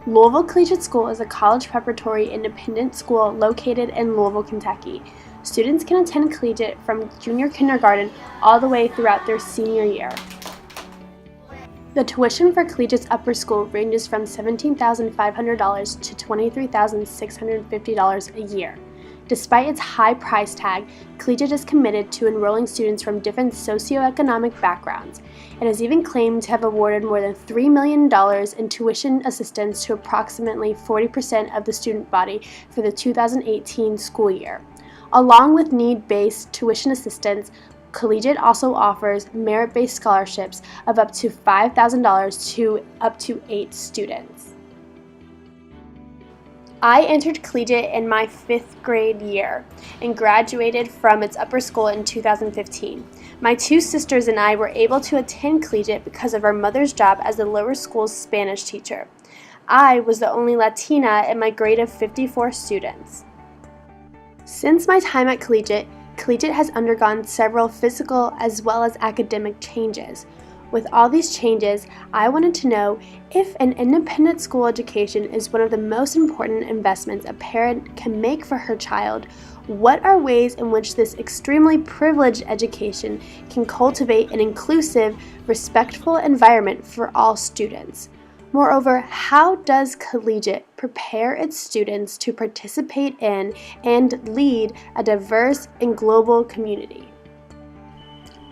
Louisville Collegiate School is a college preparatory independent school located in Louisville, Kentucky. Students can attend Collegiate from junior kindergarten all the way throughout their senior year. The tuition for Collegiate's upper school ranges from $17,500 to $23,650 a year. Despite its high price tag, Collegiate is committed to enrolling students from different socioeconomic backgrounds. It has even claimed to have awarded more than $3 million in tuition assistance to approximately 40% of the student body for the 2018 school year. Along with need-based tuition assistance, Collegiate also offers merit-based scholarships of up to $5,000 to up to 8 students. I entered Collegiate in my 5th grade year and graduated from its upper school in 2015. My 2 sisters and I were able to attend Collegiate because of our mother's job as the lower school's Spanish teacher. I was the only Latina in my grade of 54 students. Since my time at Collegiate has undergone several physical as well as academic changes. With all these changes, I wanted to know if an independent school education is one of the most important investments a parent can make for her child. What are ways in which this extremely privileged education can cultivate an inclusive, respectful environment for all students? Moreover, how does Collegiate prepare its students to participate in and lead a diverse and global community?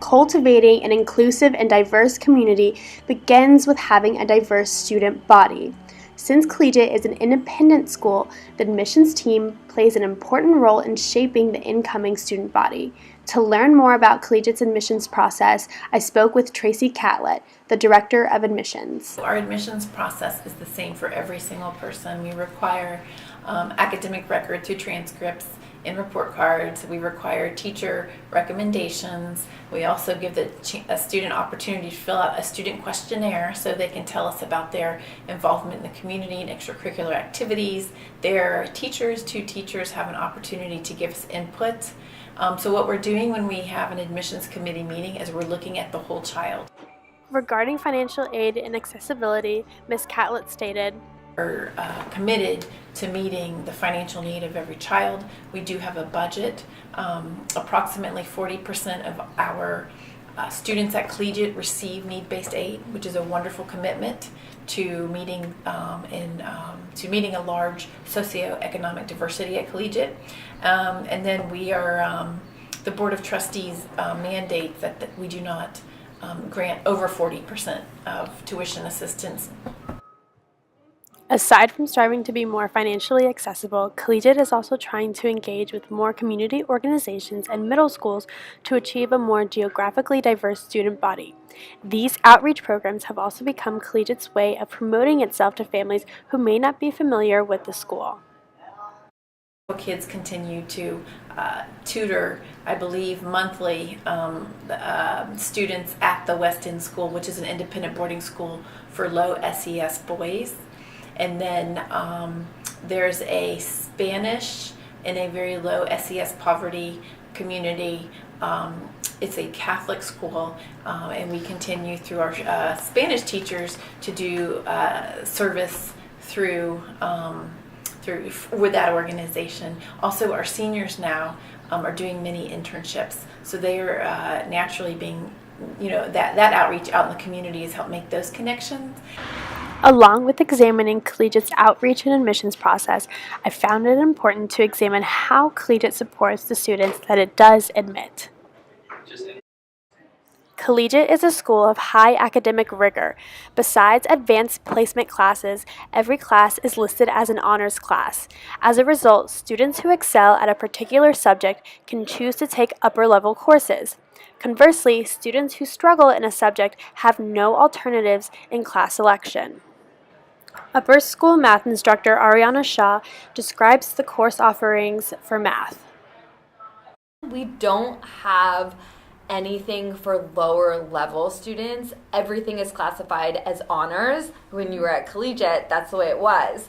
Cultivating an inclusive and diverse community begins with having a diverse student body. Since Collegiate is an independent school, the admissions team plays an important role in shaping the incoming student body. To learn more about Collegiate's admissions process, I spoke with Tracy Catlett, the Director of Admissions. Our admissions process is the same for every single person. We require academic record through transcripts and report cards. We require teacher recommendations. We also give a student opportunity to fill out a student questionnaire so they can tell us about their involvement in the community and extracurricular activities. Their teachers, 2 teachers, have an opportunity to give us input. So what we're doing when we have an admissions committee meeting is we're looking at the whole child. Regarding financial aid and accessibility, Ms. Catlett stated, We're committed to meeting the financial need of every child. We do have a budget. Approximately 40% of our students at Collegiate receive need-based aid, which is a wonderful commitment to meeting meeting a large socioeconomic diversity at Collegiate. And then we are the Board of Trustees mandates that we do not grant over 40% of tuition assistance. Aside from striving to be more financially accessible, Collegiate is also trying to engage with more community organizations and middle schools to achieve a more geographically diverse student body. These outreach programs have also become Collegiate's way of promoting itself to families who may not be familiar with the school. Kids continue to tutor, I believe, monthly students at the West End School, which is an independent boarding school for low SES boys. And then there's a Spanish in a very low SES poverty community. It's a Catholic school, and we continue through our Spanish teachers to do service through with that organization. Also, our seniors now are doing many internships, so they are naturally being, that outreach out in the community has helped make those connections. Along with examining Collegiate's outreach and admissions process, I found it important to examine how Collegiate supports the students that it does admit. Collegiate is a school of high academic rigor. Besides advanced placement classes, every class is listed as an honors class. As a result, students who excel at a particular subject can choose to take upper-level courses. Conversely, students who struggle in a subject have no alternatives in class selection. Upper School Math instructor Ariana Shaw describes the course offerings for math. We don't have anything for lower level students. Everything is classified as honors. When you were at Collegiate, that's the way it was.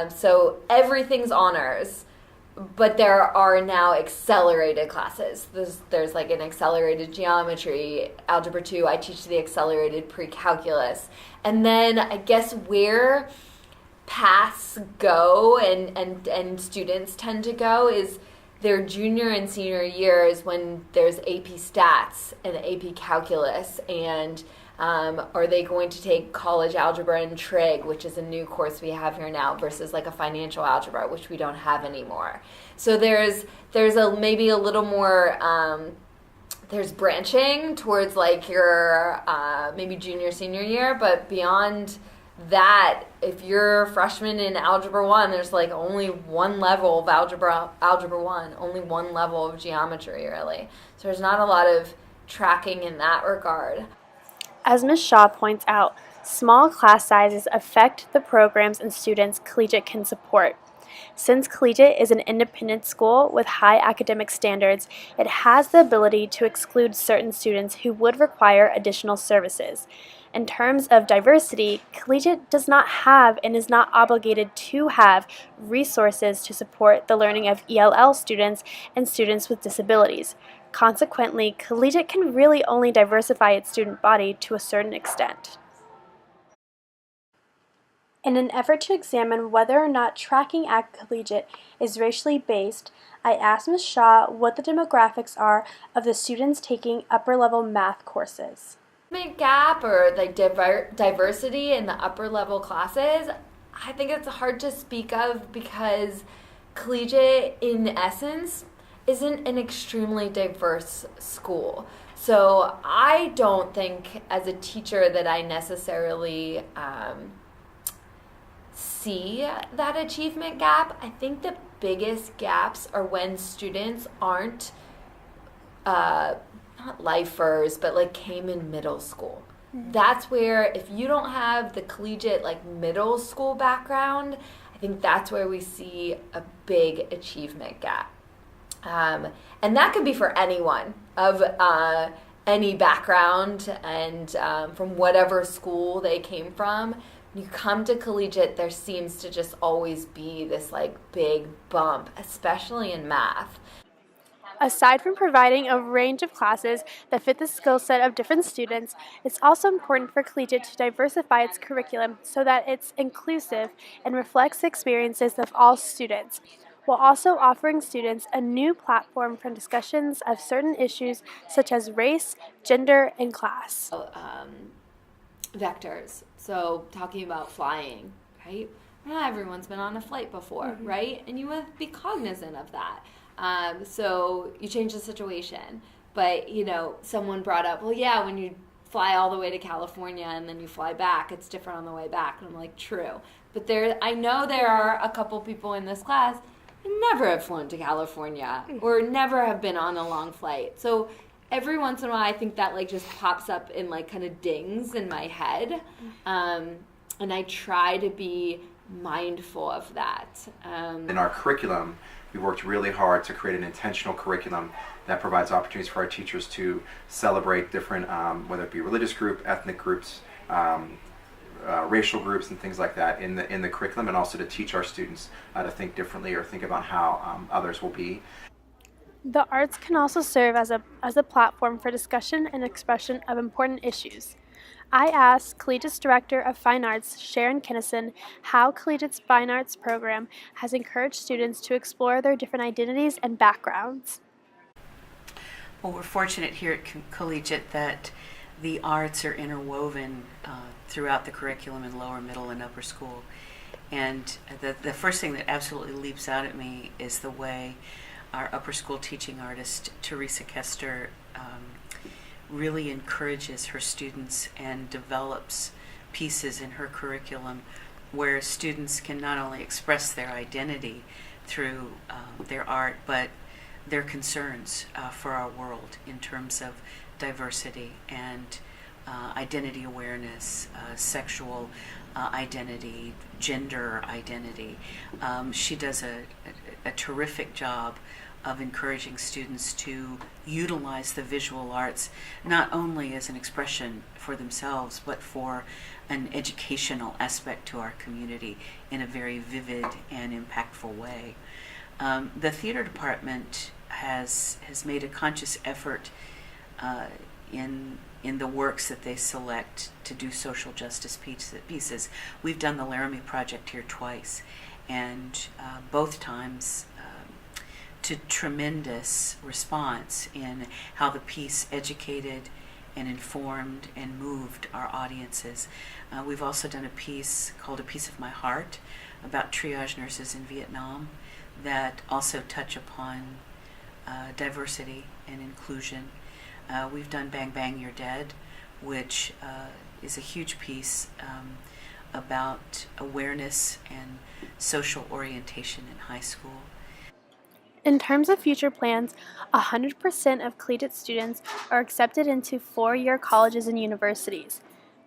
So everything's honors. But there are now accelerated classes. There's like an accelerated geometry, algebra 2. I teach the accelerated pre-calculus. And then I guess where paths go and students tend to go is their junior and senior years when there's AP Stats and AP Calculus, and are they going to take college algebra and trig, which is a new course we have here now, versus like a financial algebra, which we don't have anymore. So there's maybe a little more there's branching towards like your maybe junior senior year, but beyond that, if you're a freshman in Algebra 1, there's like only one level of Algebra 1, only one level of geometry, really. So there's not a lot of tracking in that regard. As Ms. Shaw points out, small class sizes affect the programs and students Collegiate can support. Since Collegiate is an independent school with high academic standards, it has the ability to exclude certain students who would require additional services. In terms of diversity, Collegiate does not have and is not obligated to have resources to support the learning of ELL students and students with disabilities. Consequently, Collegiate can really only diversify its student body to a certain extent. In an effort to examine whether or not tracking at Collegiate is racially based, I asked Ms. Shaw what the demographics are of the students taking upper-level math courses. Gap or like diversity in the upper level classes, I think it's hard to speak of because Collegiate, in essence, isn't an extremely diverse school. So I don't think as a teacher that I necessarily see that achievement gap. I think the biggest gaps are when students aren't not lifers, but like came in middle school. Mm-hmm. That's where, if you don't have the collegiate like middle school background, I think that's where we see a big achievement gap. And that could be for anyone of any background and from whatever school they came from. When you come to collegiate, there seems to just always be this like big bump, especially in math. Aside from providing a range of classes that fit the skill set of different students, it's also important for Collegiate to diversify its curriculum so that it's inclusive and reflects the experiences of all students, while also offering students a new platform for discussions of certain issues such as race, gender, and class. Vectors. So talking about flying, right? Not everyone's been on a flight before, mm-hmm. right? And you would be cognizant of that. So you change the situation. But, someone brought up, well, yeah, when you fly all the way to California and then you fly back, it's different on the way back. And I'm like, true. But I know there are a couple people in this class who never have flown to California or never have been on a long flight. So every once in a while, I think that just pops up and kind of dings in my head. And I try to be mindful of that. In our curriculum, we worked really hard to create an intentional curriculum that provides opportunities for our teachers to celebrate different, whether it be religious group, ethnic groups, racial groups, and things like that in the curriculum, and also to teach our students to think differently or think about how others will be. The arts can also serve as a platform for discussion and expression of important issues. I asked Collegiate's Director of Fine Arts, Sharon Kinnison, how Collegiate's Fine Arts program has encouraged students to explore their different identities and backgrounds. Well, we're fortunate here at Collegiate that the arts are interwoven throughout the curriculum in lower, middle, and upper school. And the first thing that absolutely leaps out at me is the way our upper school teaching artist, Teresa Kester, really encourages her students and develops pieces in her curriculum where students can not only express their identity through their art, but their concerns for our world in terms of diversity and identity awareness, sexual identity, gender identity. She does a terrific job of encouraging students to utilize the visual arts not only as an expression for themselves, but for an educational aspect to our community in a very vivid and impactful way. The theater department has made a conscious effort in in the works that they select to do social justice pieces. We've done the Laramie Project here twice, and both times to tremendous response in how the piece educated and informed and moved our audiences. We've also done a piece called A Piece of My Heart about triage nurses in Vietnam that also touch upon diversity and inclusion. We've done Bang Bang You're Dead, which is a huge piece about awareness and social orientation in high school. In terms of future plans, 100% of collegiate students are accepted into four-year colleges and universities.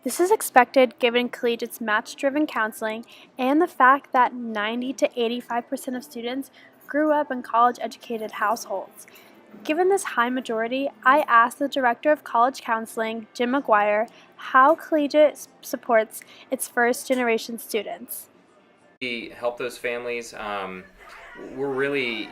This is expected given collegiate's match-driven counseling and the fact that 90 to 85% of students grew up in college-educated households. Given this high majority, I asked the Director of College Counseling, Jim McGuire, how collegiate supports its first-generation students. We help those families. We're really,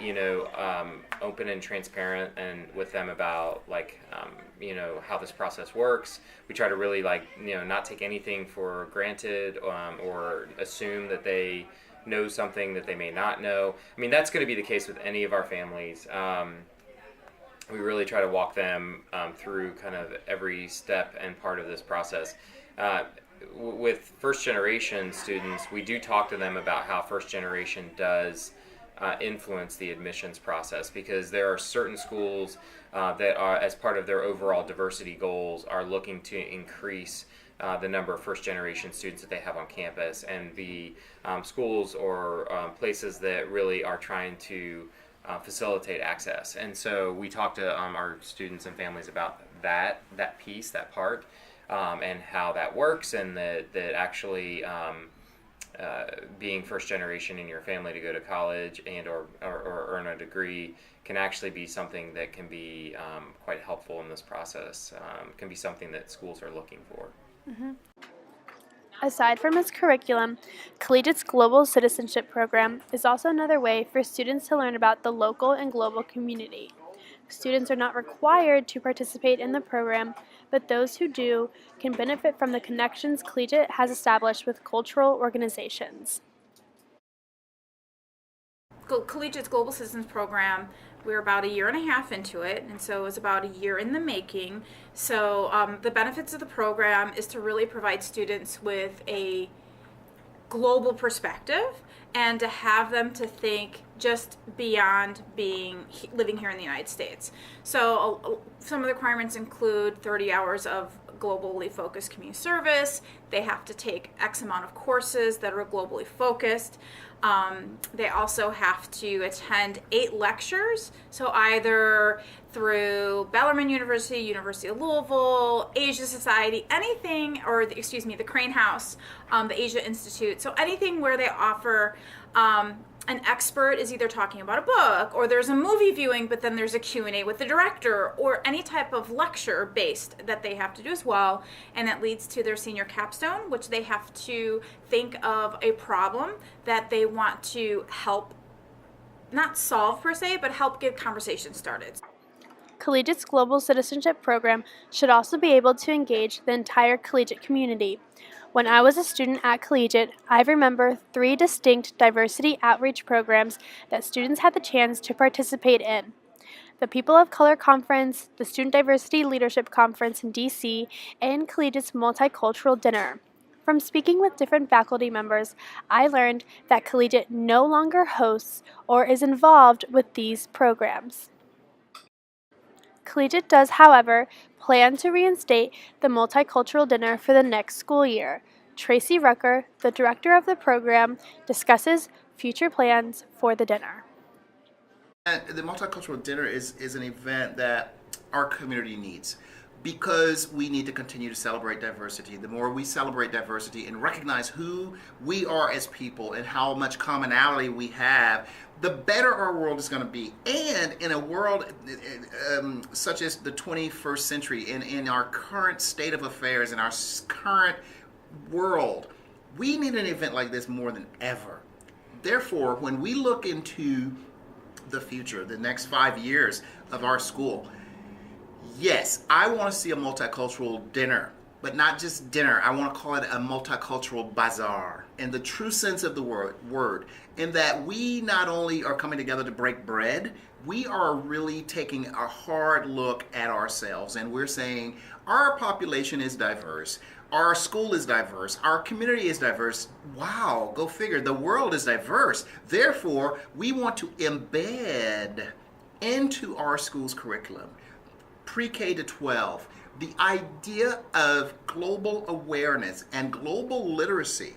open and transparent and with them about how this process works. We try to really not take anything for granted or assume that they know something that they may not know. I mean, that's going to be the case with any of our families. We really try to walk them through kind of every step and part of this process. With first generation students, we do talk to them about how first generation does influence the admissions process, because there are certain schools that are, as part of their overall diversity goals, are looking to increase the number of first generation students that they have on campus, and the schools or places that really are trying to facilitate access. And so we talk to our students and families about that piece, that part, and how that works, and that actually being first generation in your family to go to college and or earn a degree can actually be something that can be quite helpful in this process, can be something that schools are looking for. Mm-hmm. Aside from its curriculum, Collegiate's Global Citizenship Program is also another way for students to learn about the local and global community. Students are not required to participate in the program, but those who do can benefit from the connections Collegiate has established with cultural organizations. Collegiate's Global Citizens Program, we're about a year and a half into it, and so it was about a year in the making. So the benefits of the program is to really provide students with a global perspective and to have them to think just beyond living here in the United States. So some of the requirements include 30 hours of globally focused community service. They have to take X amount of courses that are globally focused. They also have to attend 8 lectures, so either through Bellarmine University, University of Louisville, Asia Society, anything, or the Crane House, the Asia Institute, so anything where they offer an expert is either talking about a book, or there's a movie viewing, but then there's a Q&A with the director, or any type of lecture based that they have to do as well, and that leads to their senior capstone, which they have to think of a problem that they want to help, not solve per se, but help get conversations started. Collegiate's Global Citizenship Program should also be able to engage the entire collegiate community. When I was a student at Collegiate, I remember 3 distinct diversity outreach programs that students had the chance to participate in: the People of Color Conference, the Student Diversity Leadership Conference in DC, and Collegiate's Multicultural Dinner. From speaking with different faculty members, I learned that Collegiate no longer hosts or is involved with these programs. Collegiate does, however, plan to reinstate the Multicultural Dinner for the next school year. Tracy Rucker, the director of the program, discusses future plans for the dinner. The Multicultural Dinner is an event that our community needs, because we need to continue to celebrate diversity. The more we celebrate diversity and recognize who we are as people and how much commonality we have, the better our world is going to be. And in a world such as the 21st century, in our current state of affairs, in our current world, we need an event like this more than ever. Therefore, when we look into the future, the next 5 years of our school, Yes, I want to see a multicultural dinner, but not just dinner. I want to call it a multicultural bazaar in the true sense of the word, in that we not only are coming together to break bread, we are really taking a hard look at ourselves, and we're saying our population is diverse. Our school is diverse. Our community is diverse. Wow, go figure. The world is diverse. Therefore, we want to embed into our school's curriculum, pre-K to 12, the idea of global awareness and global literacy.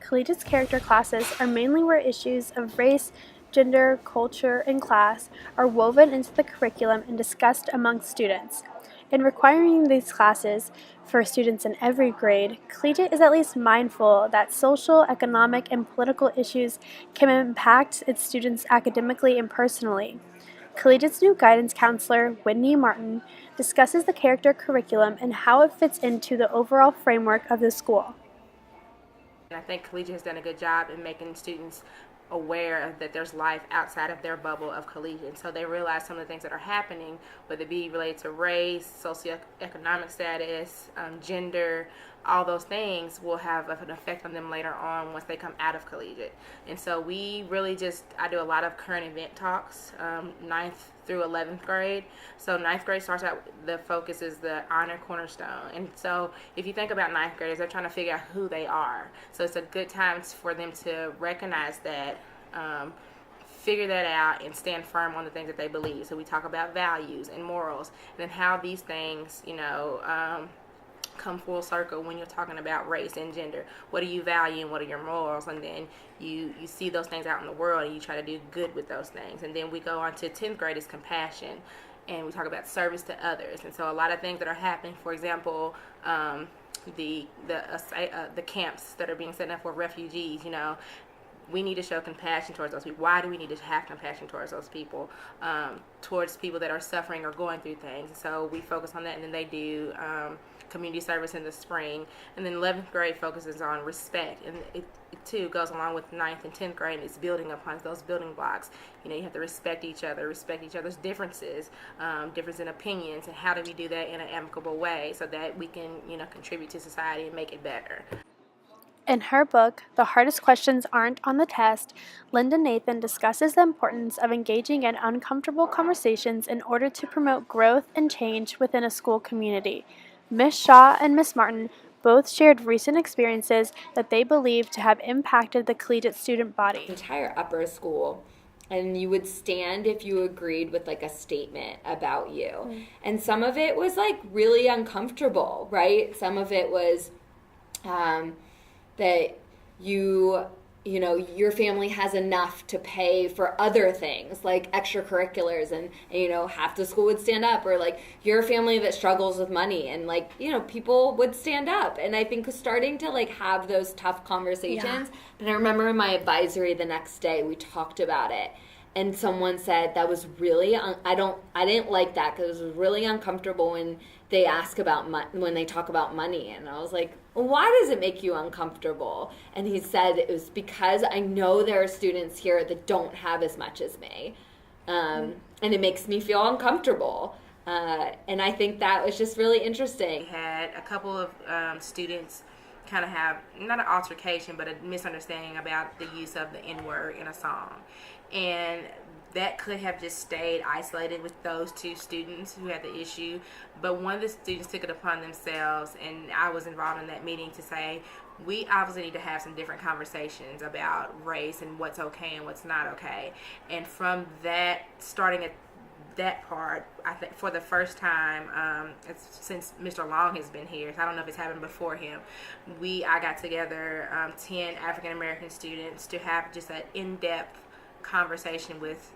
Collegiate's character classes are mainly where issues of race, gender, culture, and class are woven into the curriculum and discussed among students. In requiring these classes for students in every grade, Collegiate is at least mindful that social, economic, and political issues can impact its students academically and personally. Collegiate's new guidance counselor, Whitney Martin, discusses the character curriculum and how it fits into the overall framework of the school. I think Collegiate has done a good job in making students aware that there's life outside of their bubble of Collegiate. So they realize some of the things that are happening, whether it be related to race, socioeconomic status, gender, all those things will have an effect on them later on once they come out of Collegiate. And so we really I do a lot of current event talks, 9th through 11th grade. So 9th grade starts out, the focus is the honor cornerstone. And so if you think about 9th graders, they're trying to figure out who they are. So it's a good time for them to recognize that, figure that out, and stand firm on the things that they believe. So we talk about values and morals, and then how these things, come full circle when you're talking about race and gender. What do you value and what are your morals? And then you see those things out in the world and you try to do good with those things. And then we go on to 10th grade is compassion, and we talk about service to others. And so a lot of things that are happening, for example, the camps that are being set up for refugees, we need to show compassion towards those people. Why do we need to have compassion towards those people? Towards people that are suffering or going through things. So we focus on that, and then they do community service in the spring. And then 11th grade focuses on respect, and it too goes along with 9th and 10th grade, and it's building upon those building blocks. You have to respect each other, respect each other's differences, difference in opinions, and how do we do that in an amicable way so that we can, contribute to society and make it better. In her book, The Hardest Questions Aren't on the Test, Linda Nathan discusses the importance of engaging in uncomfortable conversations in order to promote growth and change within a school community. Ms. Shaw and Ms. Martin both shared recent experiences that they believe to have impacted the collegiate student body. Entire upper school, and you would stand if you agreed with like a statement about you. Mm. And some of it was like really uncomfortable, right? Some of it was that your family has enough to pay for other things like extracurriculars, and half the school would stand up, or like your family that struggles with money, and people would stand up. And I think starting to have those tough conversations. Yeah. And I remember in my advisory the next day we talked about it, and someone said that was really I didn't like that because it was really uncomfortable when they ask about when they talk about money. And I was like, why does it make you uncomfortable? And he said it was because I know there are students here that don't have as much as me, and it makes me feel uncomfortable. And I think that was just really interesting. We had a couple of students kind of have, not an altercation, but a misunderstanding about the use of the N-word in a song. And that could have just stayed isolated with those two students who had the issue. But one of the students took it upon themselves, and I was involved in that meeting, to say, we obviously need to have some different conversations about race and what's okay and what's not okay. And from that, starting at that part, I think for the first time, since Mr. Long has been here, so I don't know if it's happened before him, I got together 10 African American students to have just an in-depth conversation with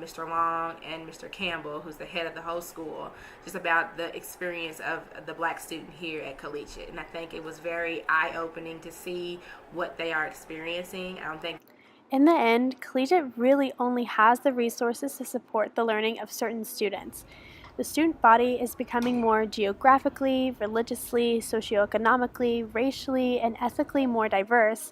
Mr. Long and Mr. Campbell, who's the head of the whole school, just about the experience of the black student here at Collegiate. And I think it was very eye-opening to see what they are experiencing. In the end, Collegiate really only has the resources to support the learning of certain students. The student body is becoming more geographically, religiously, socioeconomically, racially, and ethically more diverse.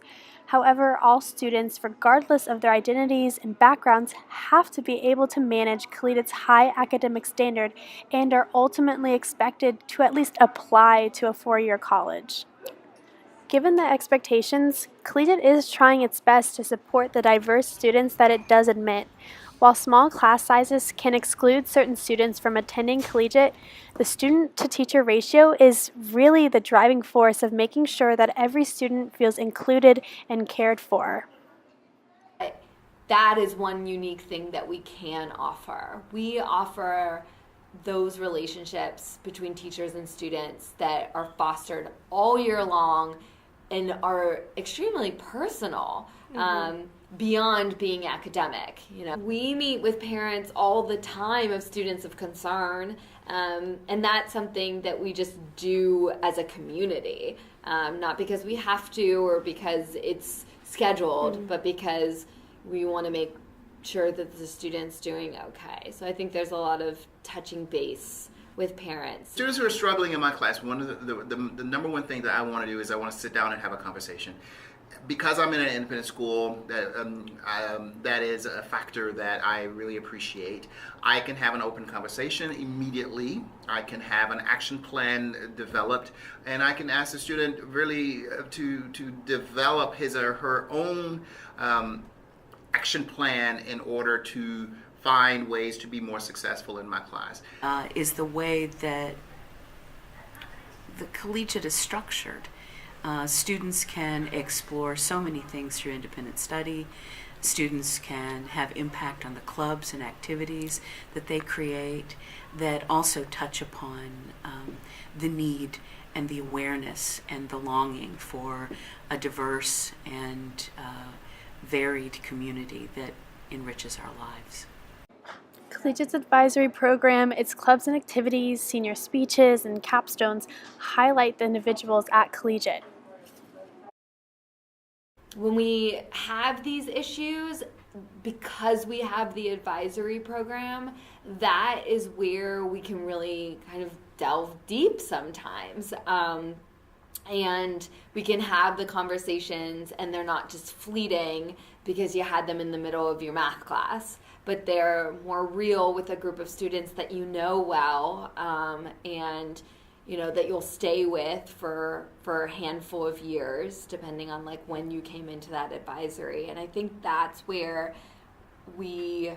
However, all students, regardless of their identities and backgrounds, have to be able to manage Collegiate's high academic standard and are ultimately expected to at least apply to a four-year college. Given the expectations, Collegiate is trying its best to support the diverse students that it does admit. While small class sizes can exclude certain students from attending Collegiate, the student-to-teacher ratio is really the driving force of making sure that every student feels included and cared for. That is one unique thing that we can offer. We offer those relationships between teachers and students that are fostered all year long and are extremely personal, beyond being academic. We meet with parents all the time of students of concern, and that's something that we just do as a community, not because we have to or because it's scheduled, but because we want to make sure that the student's doing okay. So I think there's a lot of touching base with parents. Students who are struggling in my class, one of the number one thing that I want to do is I want to sit down and have a conversation. Because I'm in an independent school, that is a factor that I really appreciate. I can have an open conversation immediately. I can have an action plan developed, and I can ask the student really to develop his or her own action plan in order to find ways to be more successful in my class. Is the way that the collegiate is structured. Students can explore so many things through independent study. Students can have impact on the clubs and activities that they create that also touch upon the need and the awareness and the longing for a diverse and varied community that enriches our lives. Collegiate's advisory program, its clubs and activities, senior speeches, and capstones highlight the individuals at Collegiate. When we have these issues, because we have the advisory program, that is where we can really kind of delve deep sometimes. And we can have the conversations, and they're not just fleeting because you had them in the middle of your math class, but they're more real with a group of students that you know well, and that you'll stay with for a handful of years, depending on like when you came into that advisory. And I think that's where we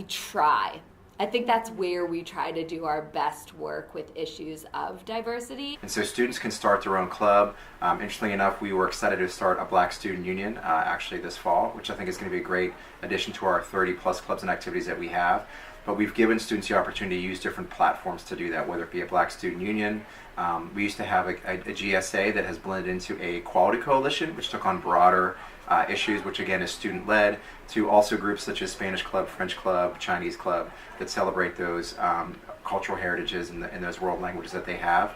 try. I think that's where we try to do our best work with issues of diversity. And so students can start their own club. Interestingly enough, we were excited to start a Black Student Union actually this fall, which I think is going to be a great addition to our 30 plus clubs and activities that we have. But we've given students the opportunity to use different platforms to do that, whether it be a Black Student Union. We used to have a GSA that has blended into a Quality Coalition, which took on broader issues, which again is student-led, to also groups such as Spanish Club, French Club, Chinese Club, that celebrate those cultural heritages and those world languages that they have.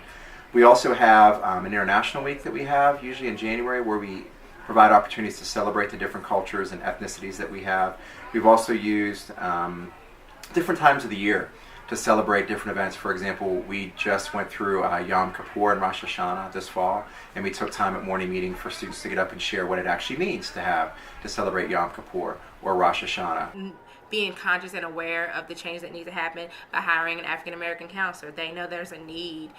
We also have an International Week that we have, usually in January, where we provide opportunities to celebrate the different cultures and ethnicities that we have. We've also used different times of the year to celebrate different events. For example, we just went through Yom Kippur and Rosh Hashanah this fall, and we took time at morning meeting for students to get up and share what it actually means to celebrate Yom Kippur or Rosh Hashanah. Being conscious and aware of the change that needs to happen by hiring an African American counselor. They know there's a need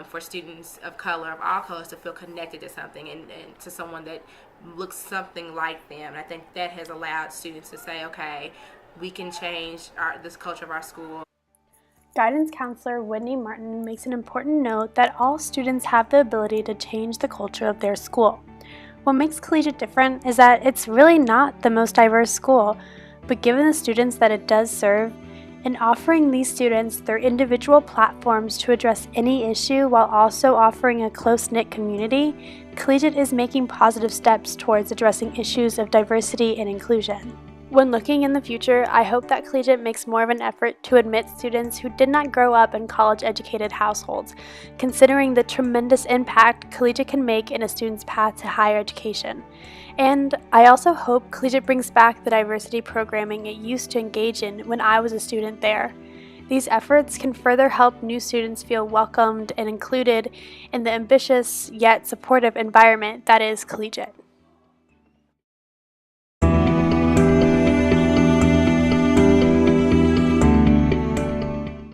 for students of color, of all colors, to feel connected to something and to someone that looks something like them. And I think that has allowed students to say, okay, we can change this culture of our school. Guidance counselor Whitney Martin makes an important note that all students have the ability to change the culture of their school. What makes Collegiate different is that it's really not the most diverse school, but given the students that it does serve, and offering these students their individual platforms to address any issue while also offering a close-knit community, Collegiate is making positive steps towards addressing issues of diversity and inclusion. When looking in the future, I hope that Collegiate makes more of an effort to admit students who did not grow up in college-educated households, considering the tremendous impact Collegiate can make in a student's path to higher education. And I also hope Collegiate brings back the diversity programming it used to engage in when I was a student there. These efforts can further help new students feel welcomed and included in the ambitious yet supportive environment that is Collegiate.